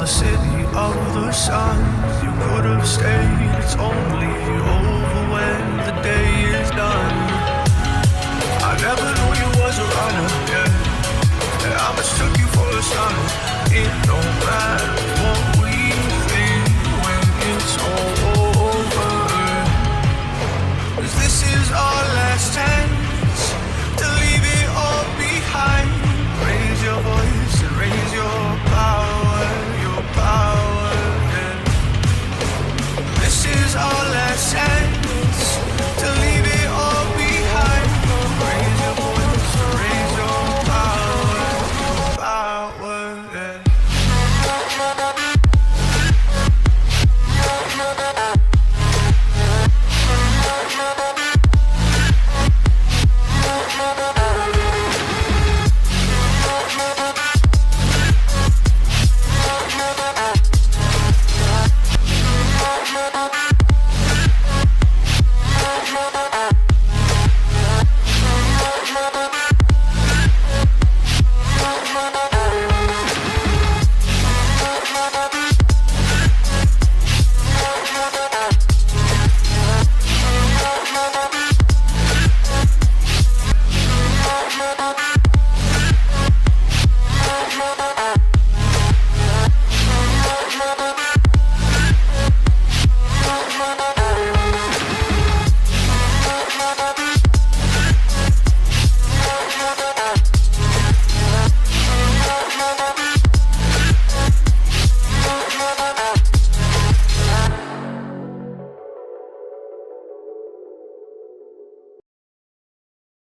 the city of the sun. You could have stayed, it's only over when the day is done. I never knew you was a runner, yeah. I mistook you for a son. It don't matter what we think when it's all over. 'Cause this is our last chance to leave it all behind. Raise your voice and raise your power, yeah. This is our last chance to leave it all behind. Raise your voice and raise your power, yeah.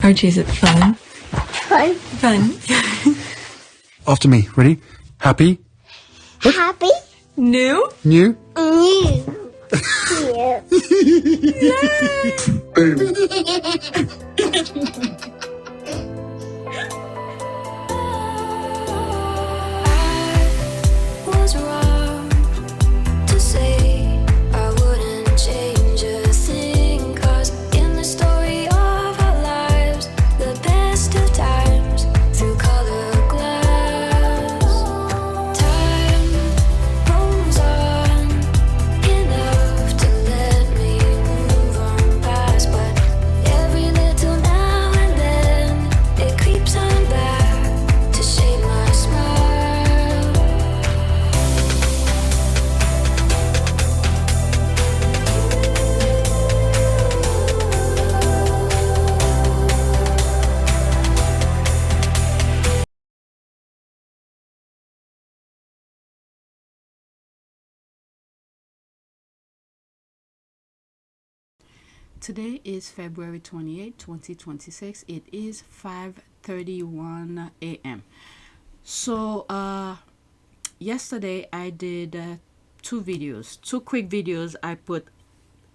Archie, is it fun? Fun. Fun. After me. Ready? Happy? Happy. New? New? New. Was wrong to say I wouldn't change a thing, 'cause in the story of our lives, the best of times through colored glass, time moves on enough to let me move on past, but every little now and then it creeps on back to shape my smile. Today is February 28, 2026. It is 5:31 a.m. So yesterday I did two quick videos I put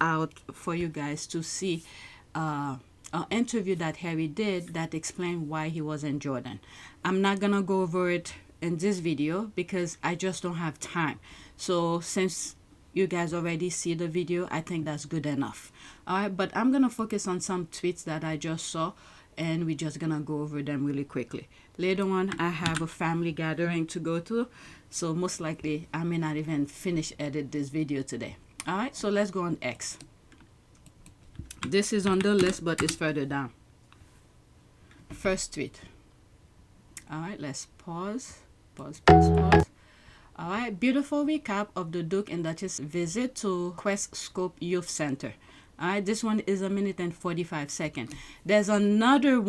out for you guys to see an interview that Harry did that explained why he was in Jordan. I'm not gonna go over it in this video because I just don't have time. So since you guys already see the video, I think that's good enough. All right, but I'm gonna focus on some tweets that I just saw, and we're just gonna go over them really quickly. Later on, I have a family gathering to go to, so most likely I may not even finish edit this video today. All right, so let's go on X. This is on the list, but it's further down. First tweet. All right, let's pause. All right, beautiful recap of the Duke and Duchess visit to Questscope Youth Center. All right, this one is 1 minute and 45 seconds. There's another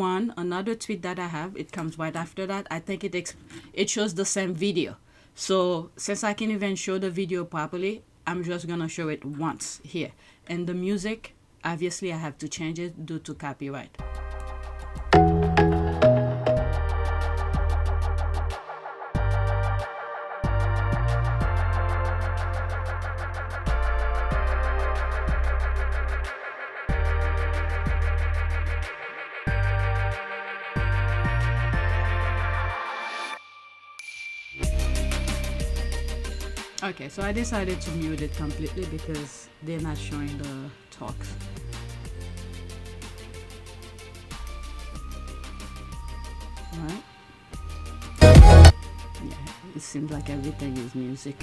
tweet that I have. It comes right after that. I think it shows the same video. So since I can't even show the video properly, I'm just gonna show it once here. And the music, obviously I have to change it due to copyright. Okay, so I decided to mute it completely because they're not showing the talks. Alright. Yeah, It seems like everything is music.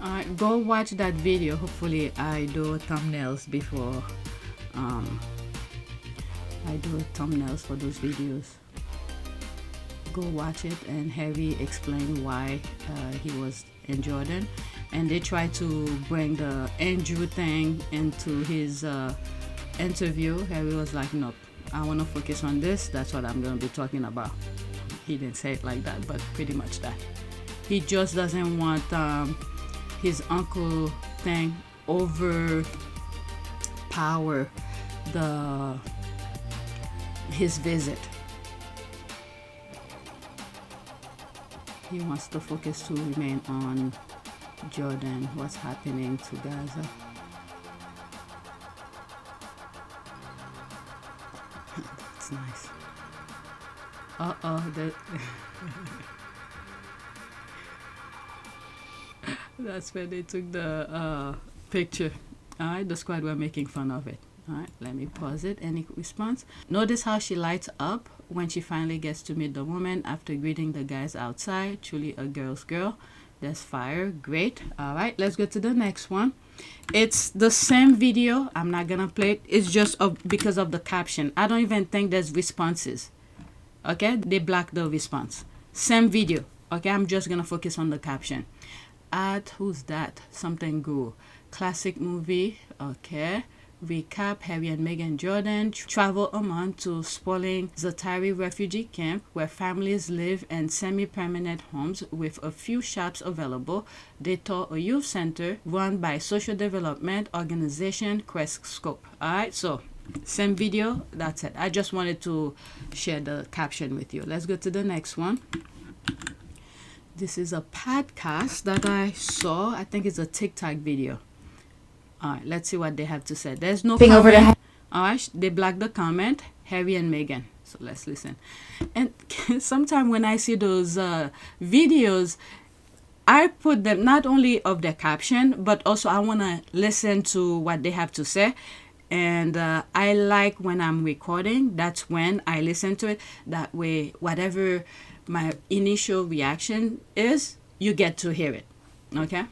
Alright, go watch that video. Hopefully I do thumbnails before I do thumbnails for those videos. Go watch it, and Harry explained why he was in Jordan, and they tried to bring the Andrew thing into his interview. Harry was like, nope, I want to focus on this. That's what I'm going to be talking about. He didn't say it like that, but pretty much that. He just doesn't want his uncle thing overpower his visit. He wants the focus to remain on Jordan, what's happening to Gaza. That's nice. That's where they took the picture. Alright, the squad were making fun of it. Alright, let me pause it. Any response? Notice how she lights up when she finally gets to meet the woman after greeting the guys outside. Truly a girl's girl. There's fire. Great. Alright, let's go to the next one. It's the same video. I'm not gonna play it. It's just because of the caption. I don't even think there's responses. Okay, they blocked the response. Same video. Okay, I'm just gonna focus on the caption. Who's that? Something Guru. Classic movie. Okay. Recap: Harry and Meghan Jordan travel Oman to sprawling Zatari refugee camp where families live in semi-permanent homes with a few shops available. They tour a youth center run by social development organization Questscope. Alright, so same video. That's it. I just wanted to share the caption with you. Let's go to the next one. This is a podcast that I saw. I think it's a TikTok video. All right, let's see what they have to say. There's no comment. All right, they blocked the comment. Harry and Meghan. So let's listen. And sometimes when I see those videos, I put them not only of their caption, but also I want to listen to what they have to say. And I like when I'm recording, that's when I listen to it. That way, whatever my initial reaction is, you get to hear it. Okay?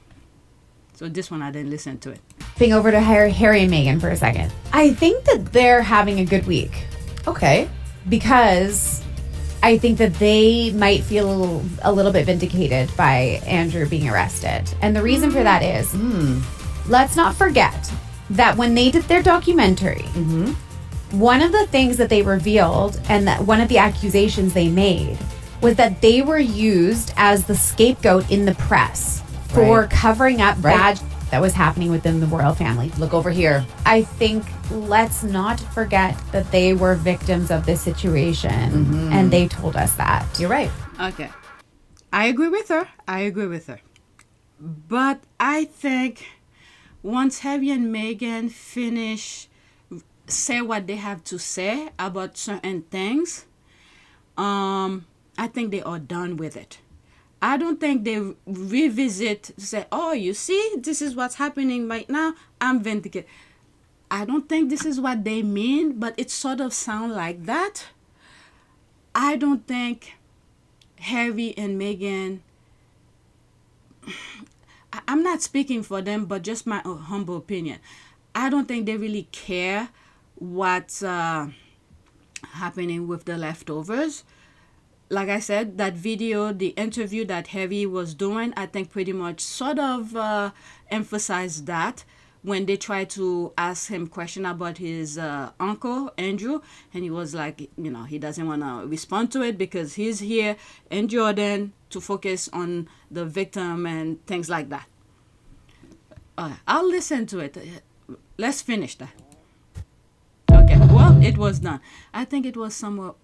So this one, I didn't listen to it. Over to Harry and Meghan for a second. I think that they're having a good week. Okay. Because I think that they might feel a little bit vindicated by Andrew being arrested. And the reason for that is, let's not forget that when they did their documentary, one of the things that they revealed and that one of the accusations they made was that they were used as the scapegoat in the press for covering up bad that was happening within the royal family. Look over here. I think let's not forget that they were victims of this situation, and they told us that. You're right. Okay. I agree with her. But I think once Harry and Meghan say what they have to say about certain things, I think they are done with it. I don't think they revisit, say, oh, you see, this is what's happening right now. I'm vindicated. I don't think this is what they mean, but it sort of sounds like that. I don't think Harry and Meghan, I'm not speaking for them, but just my humble opinion. I don't think they really care what's happening with the leftovers. Like I said, that video, the interview that Harry was doing, I think pretty much sort of emphasized that when they tried to ask him question about his uncle, Andrew, and he was like, he doesn't want to respond to it because he's here in Jordan to focus on the victim and things like that. I'll listen to it. Let's finish that. Okay, well, it was done. I think it was somewhat...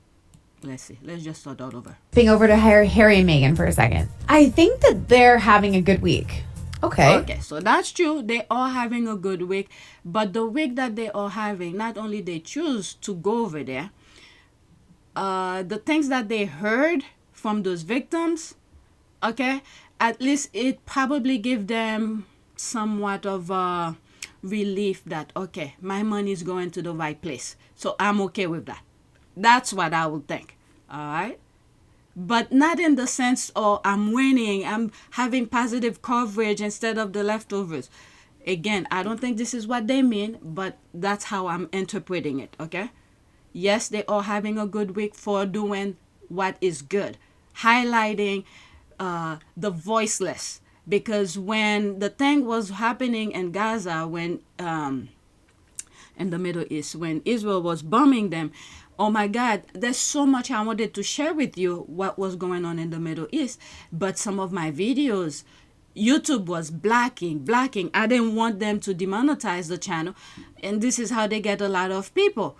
Let's see. Let's just start all over. Over to Harry and Meghan for a second. I think that they're having a good week. Okay, so that's true. They are having a good week. But the week that they are having, not only they choose to go over there, the things that they heard from those victims, okay, at least it probably give them somewhat of a relief that, okay, my money is going to the right place. So I'm okay with that. That's what I would think. All right. But not in the sense, oh, I'm winning, I'm having positive coverage instead of the leftovers. Again, I don't think this is what they mean, but that's how I'm interpreting it, okay? Yes, they are having a good week for doing what is good, highlighting the voiceless. Because when the thing was happening in Gaza, when in the Middle East, when Israel was bombing them, oh my God, there's so much I wanted to share with you what was going on in the Middle East. But some of my videos, YouTube was blocking. I didn't want them to demonetize the channel. And this is how they get a lot of people,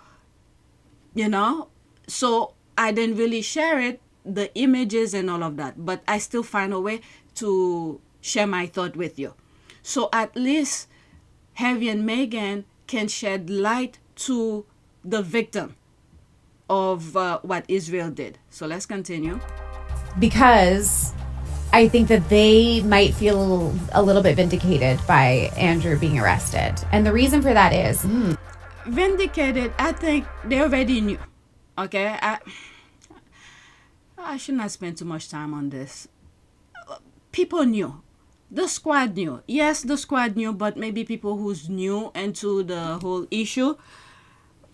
you know? So I didn't really share it, the images and all of that. But I still find a way to share my thought with you. So at least Harry and Meghan can shed light to the victim of what Israel did. So let's continue. Because I think that they might feel a little bit vindicated by Andrew being arrested. And the reason for that is... Vindicated, I think they already knew. Okay? I should not spend too much time on this. People knew. The squad knew. Yes, the squad knew, but maybe people who's new into the whole issue.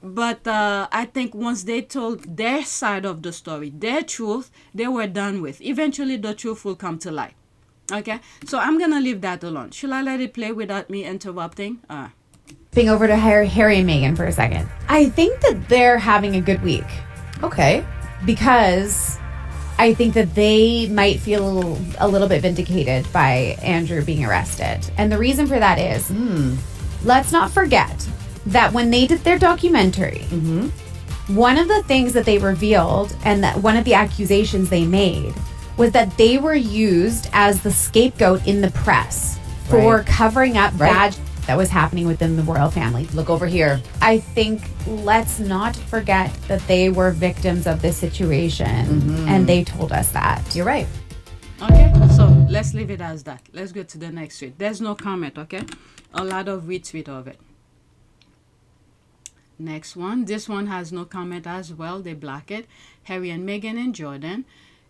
But I think once they told their side of the story, their truth, they were done with. Eventually, the truth will come to light. Okay? So I'm going to leave that alone. Should I let it play without me interrupting? Being over to Harry and Meghan for a second. I think that they're having a good week. Okay. Because I think that they might feel a little bit vindicated by Andrew being arrested. And the reason for that is, let's not forget that when they did their documentary, one of the things that they revealed and that one of the accusations they made was that they were used as the scapegoat in the press for covering up bad that was happening within the royal family. Look over here. I think let's not forget that they were victims of this situation and they told us that. You're right. Okay, so let's leave it as that. Let's go to the next tweet. There's no comment, okay? A lot of retweet of it. Next one. This one has no comment as well. They block it. Harry and Meghan and Jordan.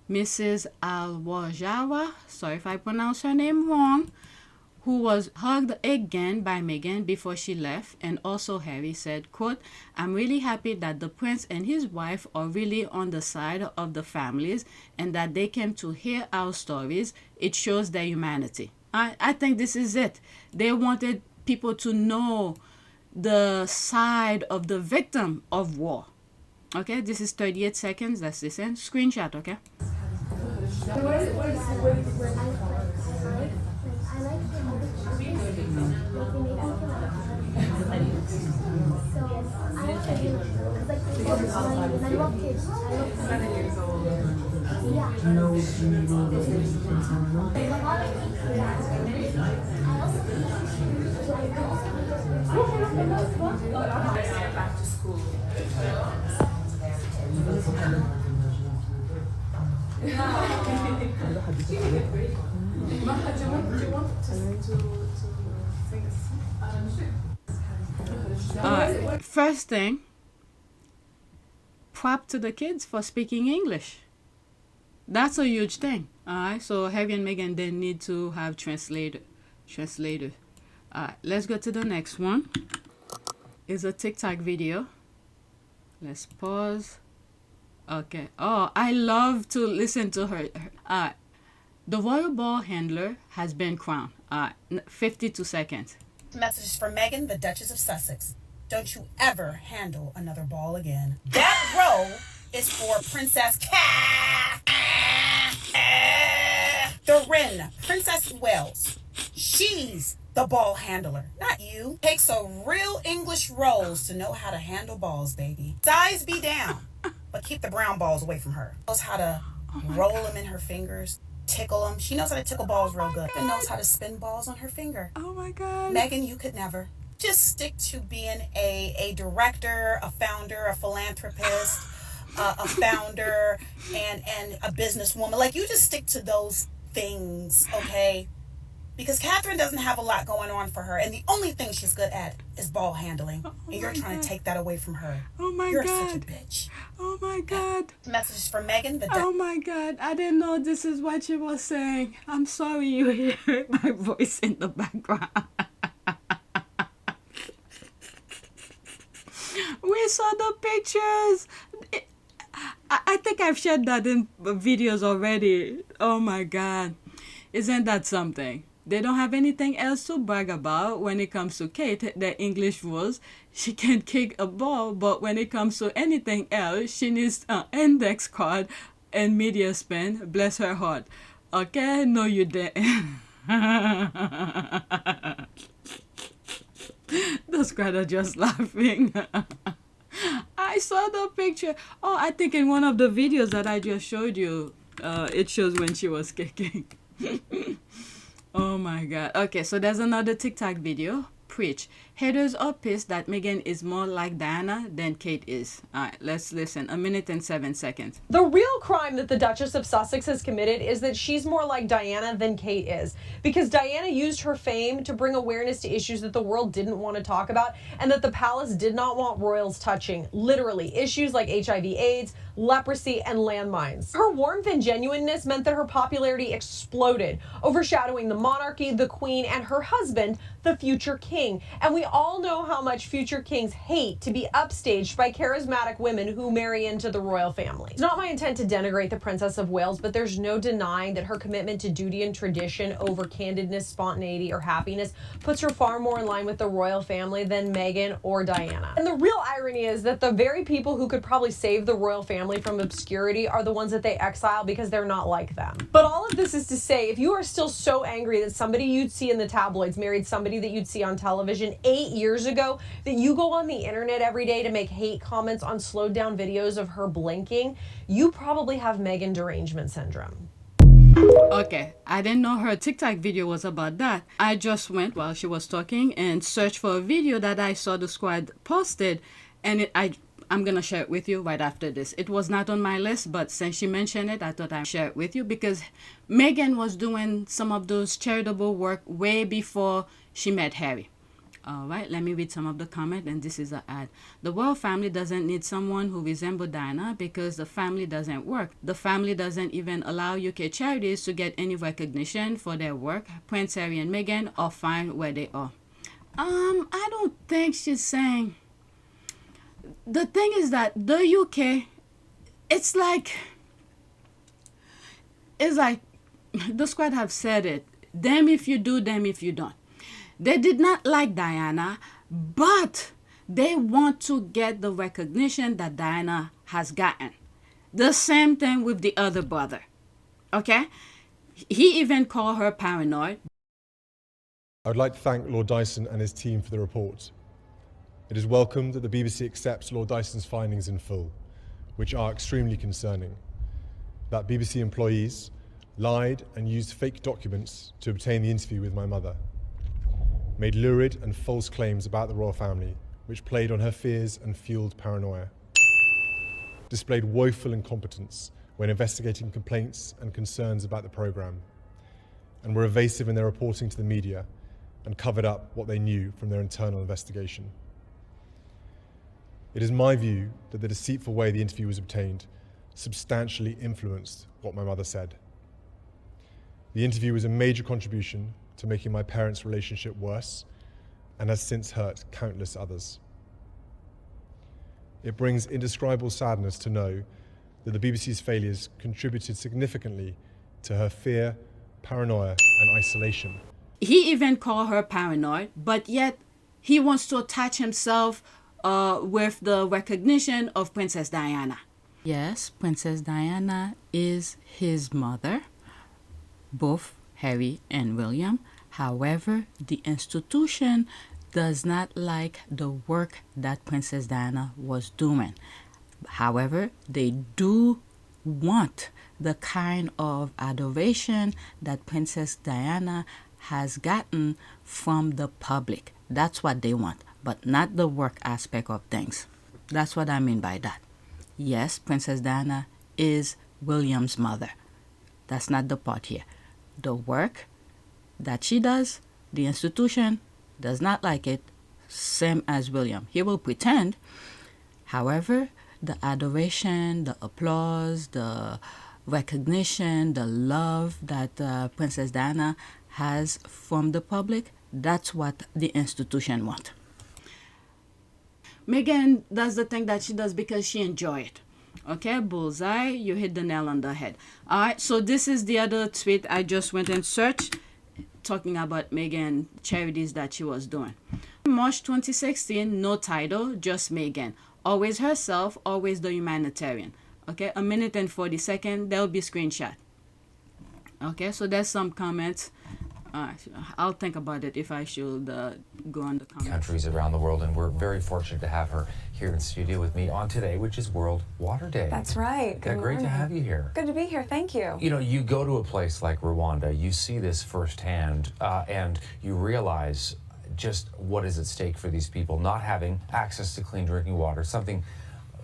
Mrs. Alrhawjara, sorry if I pronounce her name wrong, who was hugged again by Meghan before she left. And also Harry said, quote, "I'm really happy that the prince and his wife are really on the side of the families and that they came to hear our stories. It shows their humanity." I think this is it. They wanted people to know the side of the victim of war. Okay, this is 38 seconds. That's this end. Screenshot, okay? First thing, prop to the kids for speaking English. That's a huge thing. Alright, so Harry and Meghan didn't need to have translator. Alright, let's go to the next one. It's a TikTok video. Let's pause. Okay. Oh, I love to listen to her. The royal ball handler has been crowned. 52 seconds. Messages for Meghan, the Duchess of Sussex. Don't you ever handle another ball again. That row is for Princess Catherine, Princess Wales. She's the ball handler, not you. Takes a real English rose to know how to handle balls, baby. Size be down, but keep the brown balls away from her. Knows how to roll them in her fingers, tickle them. She knows how to tickle balls real good. And knows how to spin balls on her finger. Oh my God. Meghan, you could never. Just stick to being a director, a founder, a philanthropist, a founder, and a businesswoman. Like, you just stick to those things, okay? Because Catherine doesn't have a lot going on for her, and the only thing she's good at is ball handling. And you're trying to take that away from her. Oh my You're God. such a bitch. Oh my God. Message for Meghan. Oh my God. I didn't know this is what she was saying. I'm sorry you hear my voice in the background. We saw the pictures. I think I've shared that in videos already. Oh my God. Isn't that something? They don't have anything else to brag about when it comes to Kate. The English rules, she can kick a ball, but when it comes to anything else, she needs an index card and media spin. Bless her heart. Okay? No, you didn't. Those crowd are just laughing. I saw the picture. Oh, I think in one of the videos that I just showed you, it shows when she was kicking. Oh my God. Okay, so there's another TikTok video. Preach. Haters are pissed that Meghan is more like Diana than Kate is. All right, let's listen. 1 minute and 7 seconds. The real crime that the Duchess of Sussex has committed is that she's more like Diana than Kate is. Because Diana used her fame to bring awareness to issues that the world didn't want to talk about and that the palace did not want royals touching. Literally, issues like HIV/AIDS, leprosy, and landmines. Her warmth and genuineness meant that her popularity exploded, overshadowing the monarchy, the queen, and her husband, the future king. And we all know how much future kings hate to be upstaged by charismatic women who marry into the royal family. It's not my intent to denigrate the Princess of Wales, but there's no denying that her commitment to duty and tradition over candidness, spontaneity, or happiness puts her far more in line with the royal family than Meghan or Diana. And the real irony is that the very people who could probably save the royal family from obscurity are the ones that they exile because they're not like them. But all of this is to say, if you are still so angry that somebody you'd see in the tabloids married somebody that you'd see on television 8 years ago, that you go on the internet every day to make hate comments on slowed down videos of her blinking, you probably have Meghan derangement syndrome. Okay, I didn't know her TikTok video was about that. I just went while she was talking and searched for a video that I saw the squad posted, and I'm gonna share it with you right after this. It was not on my list, but since she mentioned it, I thought I'd share it with you because Meghan was doing some of those charitable work way before she met Harry. All right, let me read some of the comment, and this is an ad. The royal family doesn't need someone who resembles Diana because the family doesn't work. The family doesn't even allow UK charities to get any recognition for their work. Prince Harry and Meghan are fine where they are. I don't think she's saying. The thing is that the UK, it's like the squad have said it. Them if you do, them if you don't. They did not like Diana, but they want to get the recognition that Diana has gotten. The same thing with the other brother. Okay? He even called her paranoid. I would like to thank Lord Dyson and his team for the report. It is welcome that the BBC accepts Lord Dyson's findings in full, which are extremely concerning. That BBC employees lied and used fake documents to obtain the interview with my mother, made lurid and false claims about the royal family, which played on her fears and fueled paranoia, displayed woeful incompetence when investigating complaints and concerns about the programme, and were evasive in their reporting to the media and covered up what they knew from their internal investigation. It is my view that the deceitful way the interview was obtained substantially influenced what my mother said. The interview was a major contribution to making my parents' relationship worse and has since hurt countless others. It brings indescribable sadness to know that the BBC's failures contributed significantly to her fear, paranoia, and isolation. He even called her paranoid, but yet he wants to attach himself with the recognition of Princess Diana. Yes, Princess Diana is his mother, both Harry and William. However, the institution does not like the work that Princess Diana was doing. However, they do want the kind of adoration that Princess Diana has gotten from the public. That's what they want, but not the work aspect of things. That's what I mean by that. Yes, Princess Diana is William's mother. That's not the part here. The work that she does, the institution does not like it, same as William. He will pretend. However, the adoration, the applause, the recognition, the love that Princess Diana has from the public, that's what the institution wants. Meghan does the thing that she does because she enjoys it. Okay, bullseye, you hit the nail on the head. All right, so this is the other tweet I just went and searched, talking about Meghan charities that she was doing. March 2016, no title, just Meghan. Always herself, always the humanitarian. Okay, 1 minute and 40 seconds, there'll be screenshot. Okay, so there's some comments. I'll think about it if I should go on the comments. Countries around the world, and we're very fortunate to have her here in studio with me on today, which is World Water Day. That's right. Good Great to have you here. Good to be here. Thank you. You know, you go to a place like Rwanda, you see this firsthand, and you realize just what is at stake for these people, not having access to clean drinking water, something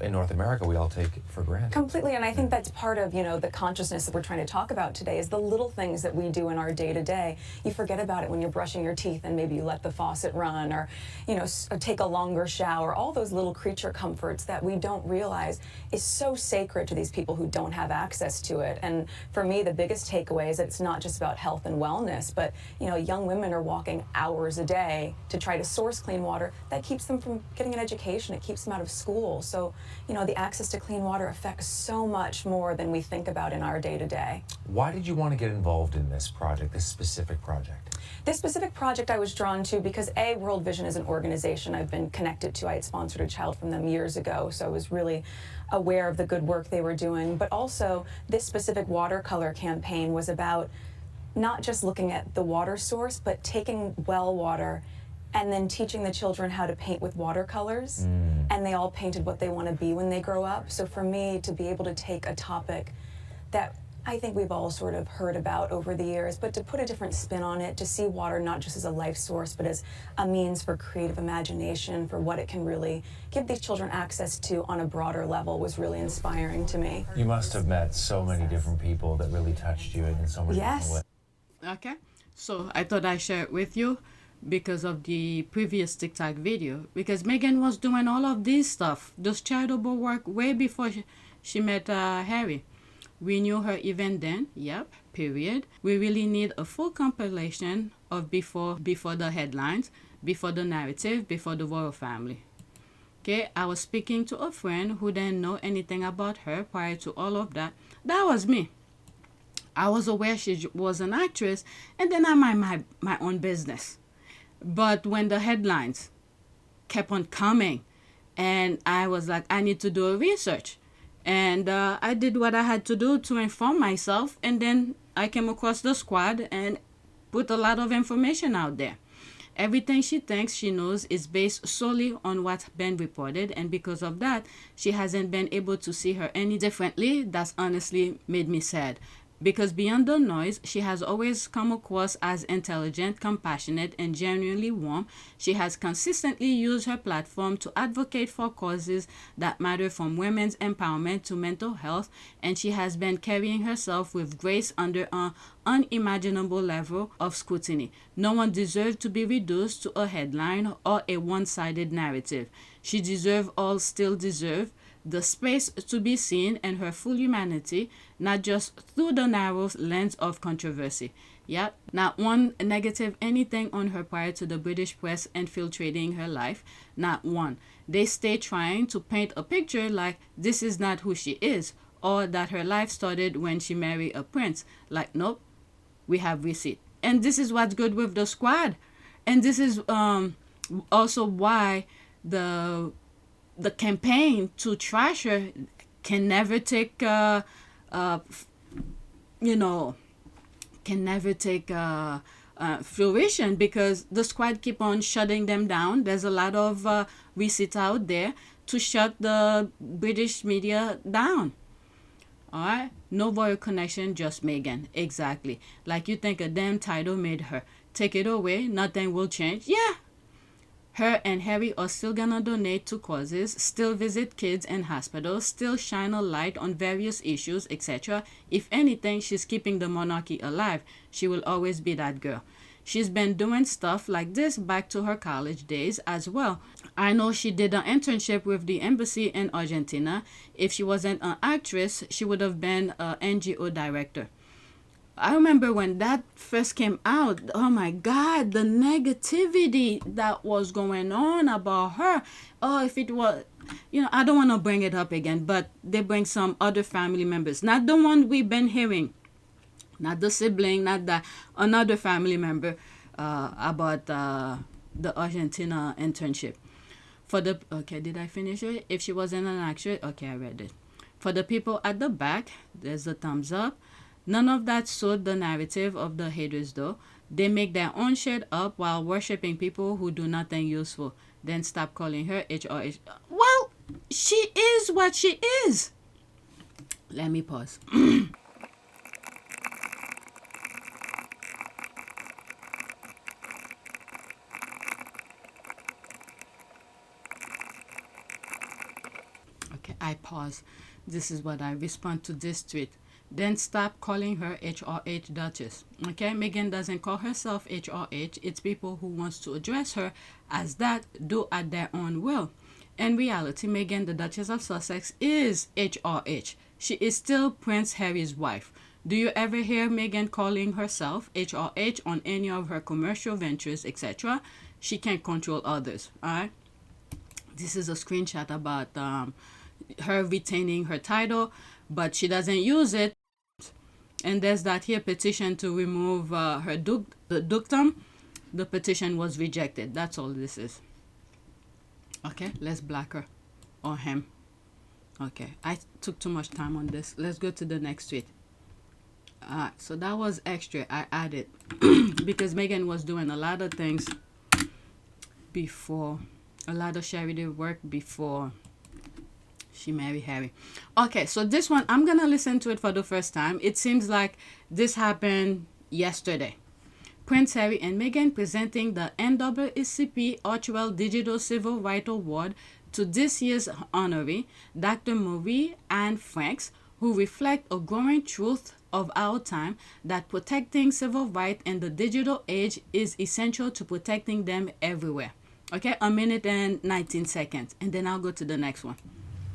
in North America we all take for granted. Completely, and I think that's part of, the consciousness that we're trying to talk about today is the little things that we do in our day-to-day. You forget about it when you're brushing your teeth and maybe you let the faucet run or, or take a longer shower. All those little creature comforts that we don't realize is so sacred to these people who don't have access to it. And for me, the biggest takeaway is that it's not just about health and wellness, but, young women are walking hours a day to try to source clean water. That keeps them from getting an education. It keeps them out of school. So, the access to clean water affects so much more than we think about in our day-to-day. Why did you want to get involved in this project, this specific project? This specific project I was drawn to because World Vision is an organization I've been connected to. I had sponsored a child from them years ago, so I was really aware of the good work they were doing. But also, this specific watercolor campaign was about not just looking at the water source, but taking well water and then teaching the children how to paint with watercolors. And they all painted what they want to be when they grow up. So for me, to be able to take a topic that I think we've all sort of heard about over the years, but to put a different spin on it, to see water not just as a life source, but as a means for creative imagination, for what it can really give these children access to on a broader level, was really inspiring to me. You must have met so many different people that really touched you in so many different ways. Okay, so I thought I'd share it with you because of the previous TikTok video, because Meghan was doing all of this stuff, this charitable work, way before she met Harry. We knew her even then, period. We really need a full compilation of before the headlines, before the narrative, before the royal family. Okay, I was speaking to a friend who didn't know anything about her prior to all of that. That was me. I was aware she was an actress, and then I mind my own business. But when the headlines kept on coming, and I was like, I need to do a research. And I did what I had to do to inform myself, and then I came across the squad and put a lot of information out there. Everything she thinks she knows is based solely on what's been reported, and because of that, she hasn't been able to see her any differently. That's honestly made me sad. Because beyond the noise, she has always come across as intelligent, compassionate, and genuinely warm. She has consistently used her platform to advocate for causes that matter, from women's empowerment to mental health, and she has been carrying herself with grace under an unimaginable level of scrutiny. No one deserves to be reduced to a headline or a one-sided narrative. She still deserve the space to be seen in her full humanity, not just through the narrow lens of controversy. Not one negative anything on her prior to the British press infiltrating her life. Not one. They stay trying to paint a picture like this is not who she is, or that her life started when she married a prince. Like, nope, we have receipt. And this is what's good with the squad. And this is also why the campaign to trash her can never take fruition, because the squad keep on shutting them down. There's a lot of receipts out there to shut the British media down. All right, no royal connection, just Meghan. Exactly. Like you think a damn title made her. Take it away, nothing will change. Yeah, Her and Harry are still gonna donate to causes, still visit kids in hospitals, still shine a light on various issues, etc. If anything, she's keeping the monarchy alive. She will always be that girl. She's been doing stuff like this back to her college days as well. I know she did an internship with the embassy in Argentina. If she wasn't an actress, she would have been an NGO director. I remember when that first came out, oh my God, the negativity that was going on about her. Oh, if it was, I don't want to bring it up again, but they bring some other family members. Not the one we've been hearing. Not the sibling, not that, another family member about the Argentina internship. Okay, did I finish it? If she wasn't an actress, okay, I read it. For the people at the back, there's a thumbs up. None of that suit the narrative of the haters though. They make their own shit up while worshipping people who do nothing useful. Then stop calling her HRH. Well, she is what she is. Let me pause. Okay, I pause. This is what I respond to this tweet. Then stop calling her HRH Duchess. Okay, Meghan doesn't call herself HRH. It's people who wants to address her as that do at their own will. In reality, Meghan, the Duchess of Sussex, is HRH. She is still Prince Harry's wife. Do you ever hear Meghan calling herself HRH on any of her commercial ventures, etc.? She can't control others. All right. This is a screenshot about her retaining her title, but she doesn't use it. And there's that here petition to remove her the dukedom. The petition was rejected. That's all this is. Okay, let's black her or him. Okay, I took too much time on this. Let's go to the next tweet. So that was extra. I added because Meghan was doing a lot of things before, a lot of charity work before she married Harry. Okay, so this one, I'm going to listen to it for the first time. It seems like this happened yesterday. Prince Harry and Meghan presenting the NAACP-Archewell Digital Civil Rights Award to this year's honoree, Dr. Marie Anne Franks, who reflect a growing truth of our time that protecting civil rights in the digital age is essential to protecting them everywhere. Okay, 1 minute and 19 seconds. And then I'll go to the next one.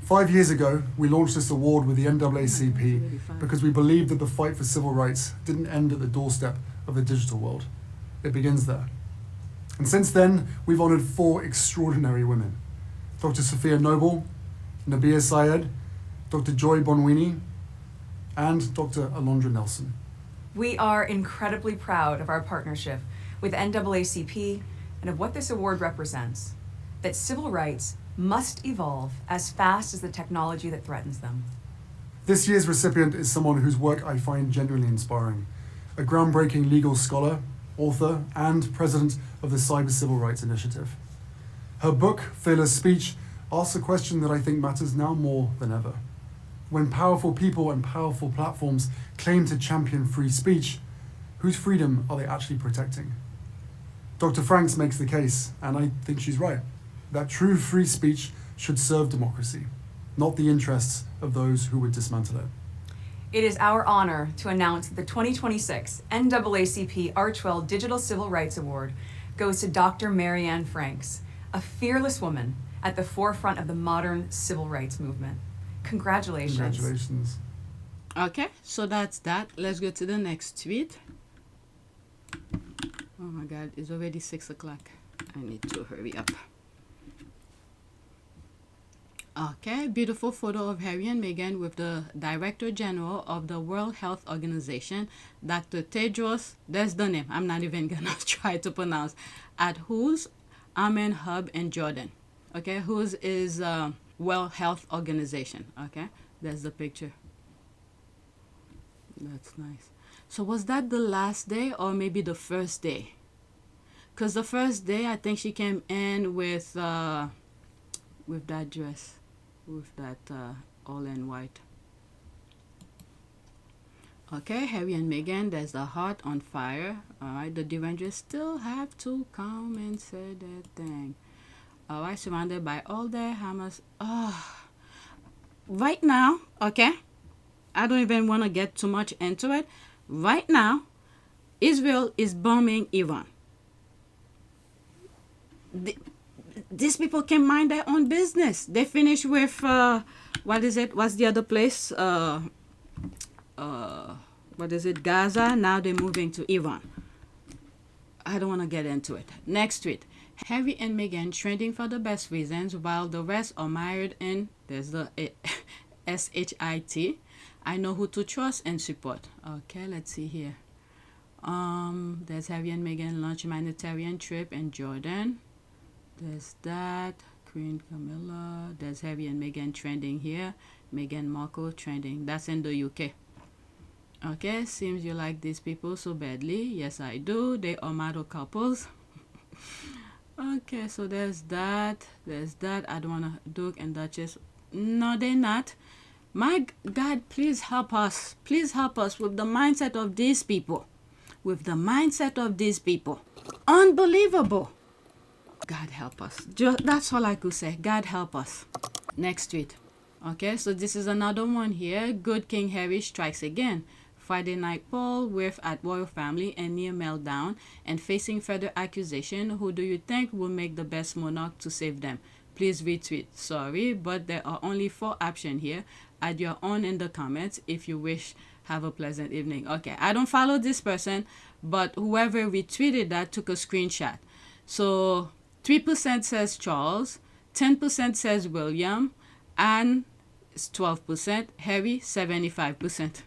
5 years ago, we launched this award with the NAACP because we believed that the fight for civil rights didn't end at the doorstep of the digital world. It begins there. And since then, we've honoured 4 extraordinary women. Dr. Sophia Noble, Nabia Syed, Dr. Joy Bonwini, and Dr. Alondra Nelson. We are incredibly proud of our partnership with NAACP and of what this award represents, that civil rights must evolve as fast as the technology that threatens them. This year's recipient is someone whose work I find genuinely inspiring. A groundbreaking legal scholar, author, and president of the Cyber Civil Rights Initiative. Her book, Fearless Speech, asks a question that I think matters now more than ever. When powerful people and powerful platforms claim to champion free speech, whose freedom are they actually protecting? Dr. Franks makes the case, and I think she's right, that true free speech should serve democracy, not the interests of those who would dismantle it. It is our honor to announce that the 2026 NAACP-Archewell Digital Civil Rights Award goes to Dr. Marianne Franks, a fearless woman at the forefront of the modern civil rights movement. Congratulations. Congratulations. Okay, so that's that. Let's go to the next tweet. Oh my God, it's already 6 o'clock. I need to hurry up. Okay, beautiful photo of Harry and Meghan with the Director General of the World Health Organization, Dr. Tedros, there's the name, I'm not even gonna try to pronounce, at whose Amen Hub in Jordan. Okay, whose is World Health Organization. Okay, there's the picture. That's nice. So was that the last day or maybe the first day? Because the first day, I think she came in with that dress, with that all in white. Okay, Harry and Meghan, there's the heart on fire. All right, the Derangers still have to come and say their thing. All right, surrounded by all their Hamas. Right now, okay, I don't even want to get too much into it. Right now, Israel is bombing Iran. These people can mind their own business. They finish with, what is it? What's the other place? What is it? Gaza. Now they're moving to Iran. I don't want to get into it. Next tweet. Harry and Meghan trending for the best reasons while the rest are mired in, there's the SHIT. I know who to trust and support. Okay, let's see here. There's Harry and Meghan launch humanitarian trip in Jordan. There's that. Queen Camilla. There's Harry and Meghan trending here. Meghan Markle trending. That's in the UK. Okay, seems you like these people so badly. Yes, I do. They are model couples. Okay, so there's that. There's that. I don't want to. Duke and Duchess. No, they're not. My God, please help us. Please help us with the mindset of these people. With the mindset of these people. Unbelievable. God help us. That's all I could say. God help us. Next tweet. Okay, so this is another one here. Good King Harry strikes again. Friday night poll with at royal family and near meltdown and facing further accusation. Who do you think will make the best monarch to save them? Please retweet. Sorry, but there are only 4 options here. Add your own in the comments if you wish. Have a pleasant evening. Okay, I don't follow this person, but whoever retweeted that took a screenshot. So 3% says Charles, 10% says William, and it's 12%. Harry, 75%.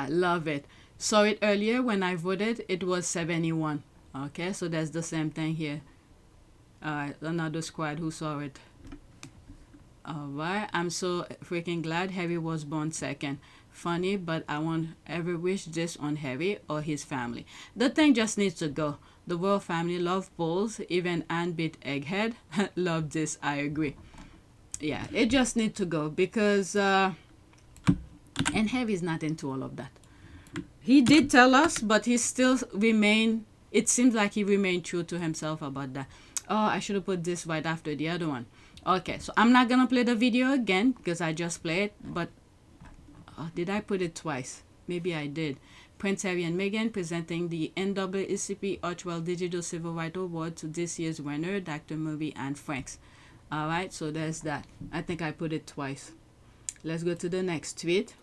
Love it. Saw it earlier when I voted. It was 71. Okay, so that's the same thing here. Another squad who saw it. Alright, I'm so freaking glad Harry was born second. Funny, but I won't ever wish this on Harry or his family. The thing just needs to go. The royal family love polls. Even Anne beat Egghead. Love this, I agree. Yeah, it just needs to go because and Harry's not into all of that. He did tell us, but he still remained, it seems like he remained true to himself about that. Oh, I should have put this right after the other one. Okay, so I'm not going to play the video again because I just played it, but did I put it twice? Maybe I did. Prince Harry and Meghan presenting the NAACP-Archewell Digital Civil Rights Award to this year's winner, Dr. Murray and Franks. Alright, so there's that. I think I put it twice. Let's go to the next tweet.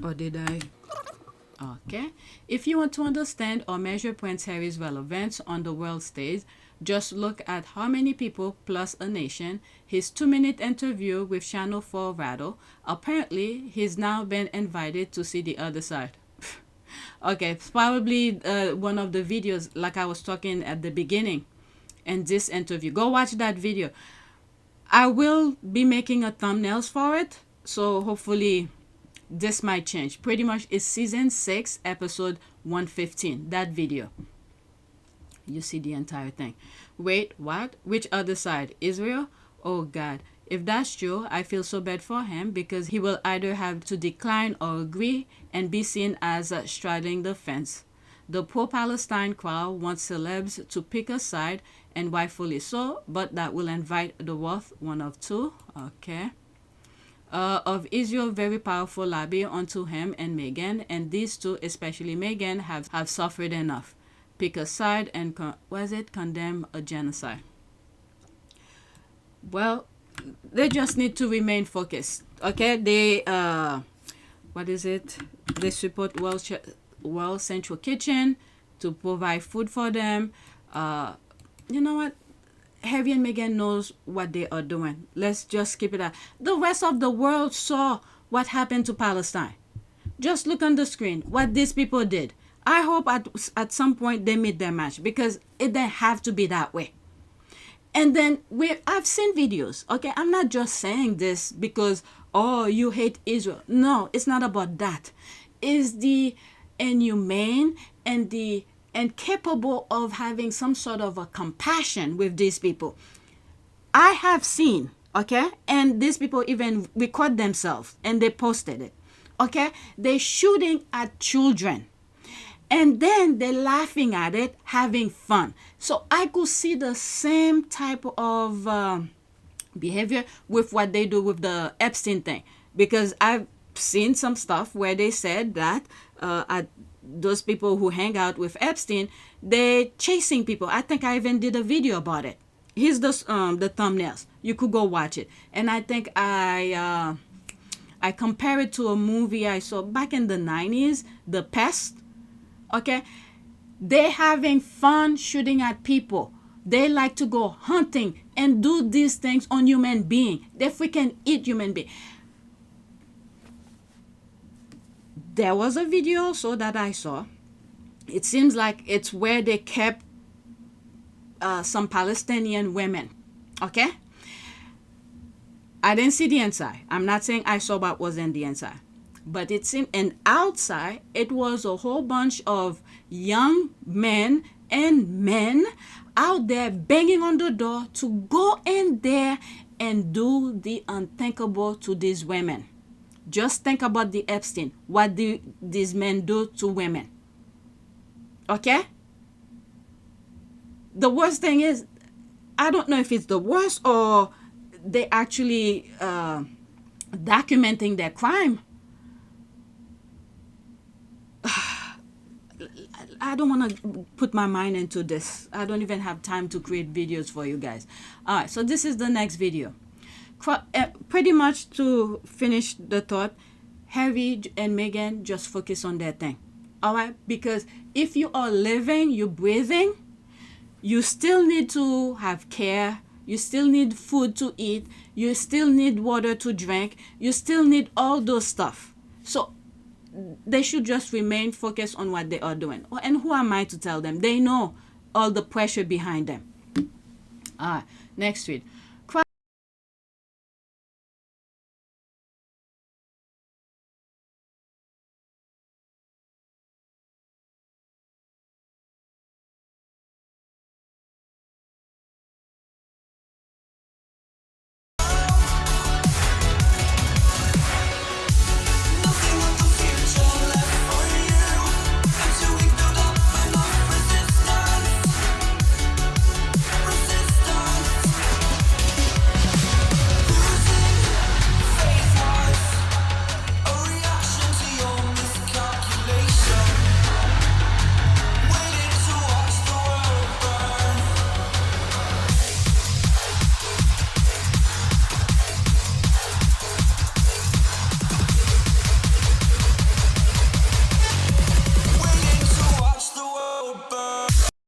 Or did I? Okay. If you want to understand or measure Prince Harry's relevance on the world stage, just look at how many people plus a nation. His 2-minute interview with Channel 4 Rattle. Apparently, he's now been invited to see the other side. Okay, it's probably one of the videos like I was talking at the beginning in this interview. Go watch that video. I will be making a thumbnails for it. So hopefully this might change. Pretty much it's season 6, episode 115. That video. You see the entire thing. Wait, what? Which other side? Israel? Oh God. If that's true, I feel so bad for him because he will either have to decline or agree and be seen as straddling the fence. The pro-Palestine crowd wants celebs to pick a side, and rightfully so, but that will invite the worth one of two. Okay. Of Israel very powerful lobby onto him and Meghan, and these two, especially Meghan, have suffered enough. Pick a side and condemn a genocide. Well, they just need to remain focused. Okay, they they support World Central Kitchen to provide food for them. You know what? Harry and Meghan knows what they are doing. Let's just keep it at. The rest of the world saw what happened to Palestine. Just look on the screen what these people did. I hope at some point they meet their match because it didn't have to be that way. And then I've seen videos. Okay, I'm not just saying this because you hate Israel. No, it's not about that. It's the inhumane and the incapable of having some sort of a compassion with these people. I have seen, okay, and these people even record themselves and they posted it, okay. They're shooting at children, And then they're laughing at it, having fun. So I could see the same type of behavior with what they do with the Epstein thing. Because I've seen some stuff where they said that those people who hang out with Epstein, they're chasing people. I think I even did a video about it. Here's the thumbnails. You could go watch it. And I think I compare it to a movie I saw back in the 90s, The Pest. Okay? They're having fun shooting at people. They like to go hunting and do these things on human beings. They freaking eat human beings. There was a video also that I saw. It seems like it's where they kept some Palestinian women. Okay? I didn't see the inside. I'm not saying I saw what was in the inside. But it seemed, and outside, it was a whole bunch of young men and men out there banging on the door to go in there and do the unthinkable to these women. Just think about the Epstein. What do these men do to women? Okay? The worst thing is, I don't know if it's the worst or they actually documenting their crime. I don't want to put my mind into this. I don't even have time to create videos for you guys. All right, so this is the next video. Pretty much to finish the thought, Harry and Meghan just focus on their thing. All right, because if you are living, you're breathing, you still need to have care. You still need food to eat. You still need water to drink. You still need all those stuff. So they should just remain focused on what they are doing. And who am I to tell them? They know all the pressure behind them. Next tweet.